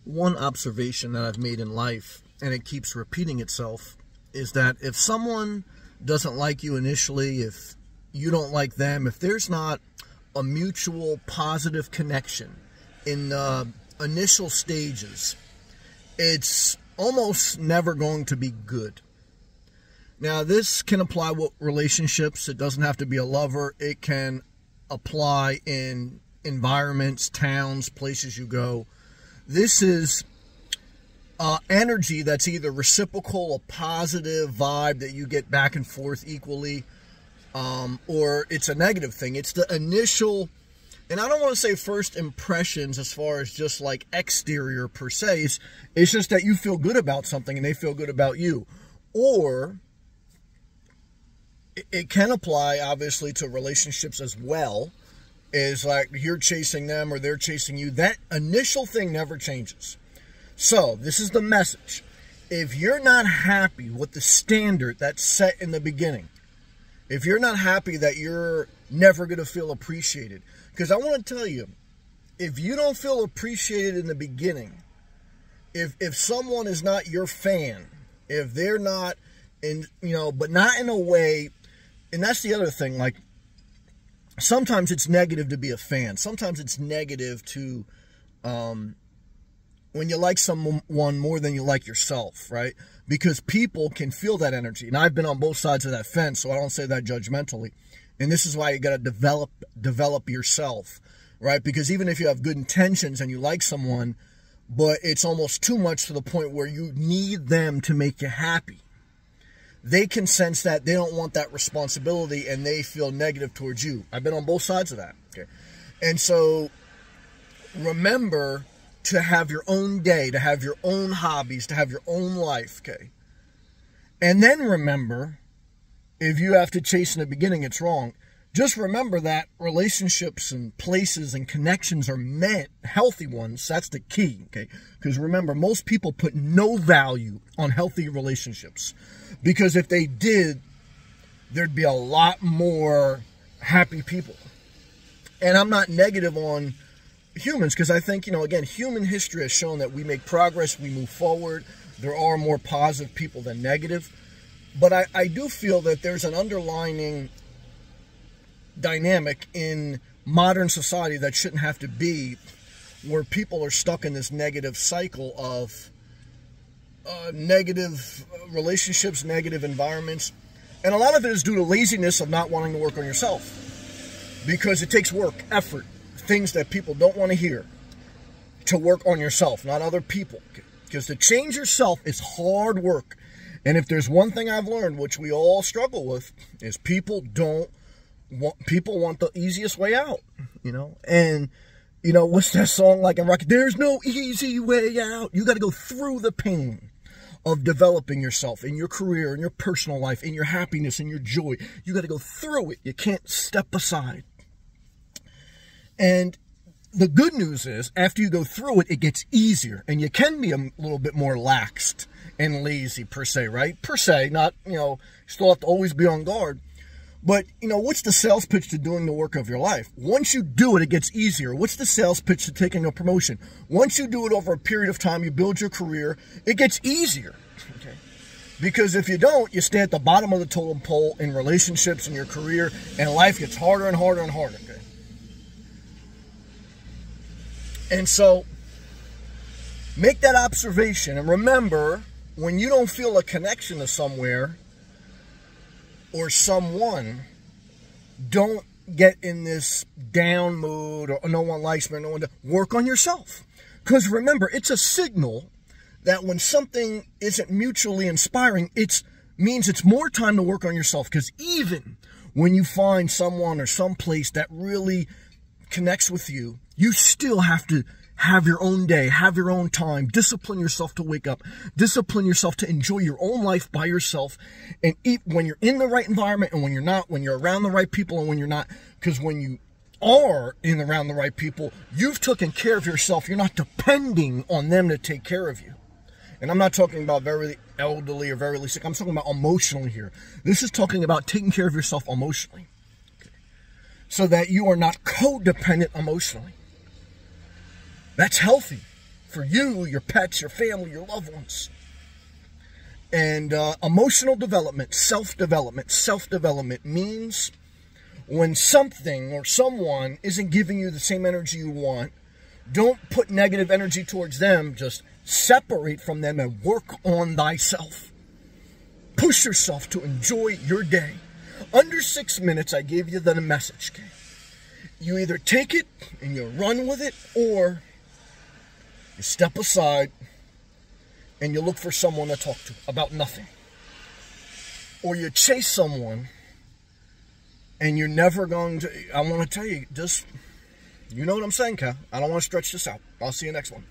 One observation that I've made in life, and it keeps repeating itself, is that if someone doesn't like you initially, if you don't like them, if there's not a mutual positive connection in the initial stages, it's almost never going to be good. Now, this can apply with relationships. It doesn't have to be a lover. It can apply in environments, towns, places you go. This is energy that's either reciprocal, a positive vibe that you get back and forth equally, or it's a negative thing. It's the initial, and I don't want to say first impressions as far as just like exterior per se. It's just that you feel good about something and they feel good about you. Or it can apply, obviously, to relationships as well. Is like you're chasing them or they're chasing you. That initial thing never changes. So this is the message. If you're not happy with the standard that's set in the beginning, if you're not happy that you're never going to feel appreciated, because I want to tell you, if you don't feel appreciated in the beginning, if someone is not your fan, if they're not in, but not in a way, and that's the other thing, like, sometimes it's negative to be a fan. Sometimes it's negative to, when you like someone more than you like yourself, right? Because people can feel that energy. And I've been on both sides of that fence, so I don't say that judgmentally. And this is why you got to develop yourself, right? Because even if you have good intentions and you like someone, but it's almost too much to the point where you need them to make you happy, they can sense that they don't want that responsibility and they feel negative towards you. I've been on both sides of that. Okay. And so remember to have your own day, to have your own hobbies, to have your own life. Okay. And then remember, if you have to chase in the beginning, it's wrong. Just remember that relationships and places and connections are meant, healthy ones. That's the key, okay? Because remember, most people put no value on healthy relationships. Because if they did, there'd be a lot more happy people. And I'm not negative on humans, because I think, again, human history has shown that we make progress, we move forward. There are more positive people than negative. But I do feel that there's an underlying dynamic in modern society that shouldn't have to be, where people are stuck in this negative cycle of negative relationships, negative environments. And a lot of it is due to laziness of not wanting to work on yourself, because it takes work, effort, things that people don't want to hear, to work on yourself, not other people. Because to change yourself is hard work. And if there's one thing I've learned, which we all struggle with, is people want the easiest way out, And, what's that song like in Rocky? There's no easy way out. You got to go through the pain of developing yourself in your career, in your personal life, in your happiness, in your joy. You got to go through it. You can't step aside. And the good news is, after you go through it, it gets easier. And you can be a little bit more laxed and lazy, per se, right? Per se, not, still have to always be on guard. But, what's the sales pitch to doing the work of your life? Once you do it, it gets easier. What's the sales pitch to taking a promotion? Once you do it over a period of time, you build your career, it gets easier. Okay? Because if you don't, you stay at the bottom of the totem pole in relationships, in your career, and life gets harder and harder and harder. Okay? And so, make that observation. And remember, when you don't feel a connection to somewhere or someone, don't get in this down mood, or no one likes me, work on yourself. Because remember, it's a signal that when something isn't mutually inspiring, it means it's more time to work on yourself. Because even when you find someone or some place that really connects with you, you still have to have your own day, have your own time, discipline yourself to wake up, discipline yourself to enjoy your own life by yourself, and eat when you're in the right environment and when you're not, when you're around the right people and when you're not. Because when you are around the right people, you've taken care of yourself. You're not depending on them to take care of you. And I'm not talking about very elderly or very sick. I'm talking about emotionally here. This is talking about taking care of yourself emotionally, okay? So that you are not codependent emotionally. That's healthy. for you, your pets, your family, your loved ones. And emotional development, self-development means when something or someone isn't giving you the same energy you want, don't put negative energy towards them. Just separate from them and work on thyself. Push yourself to enjoy your day. Under 6 minutes, I gave you the message, okay? You either take it and you run with it, or you step aside and you look for someone to talk to about nothing. Or you chase someone and you're never going to, I want to tell you, just, you know what I'm saying, Cal? I don't want to stretch this out. I'll see you next one.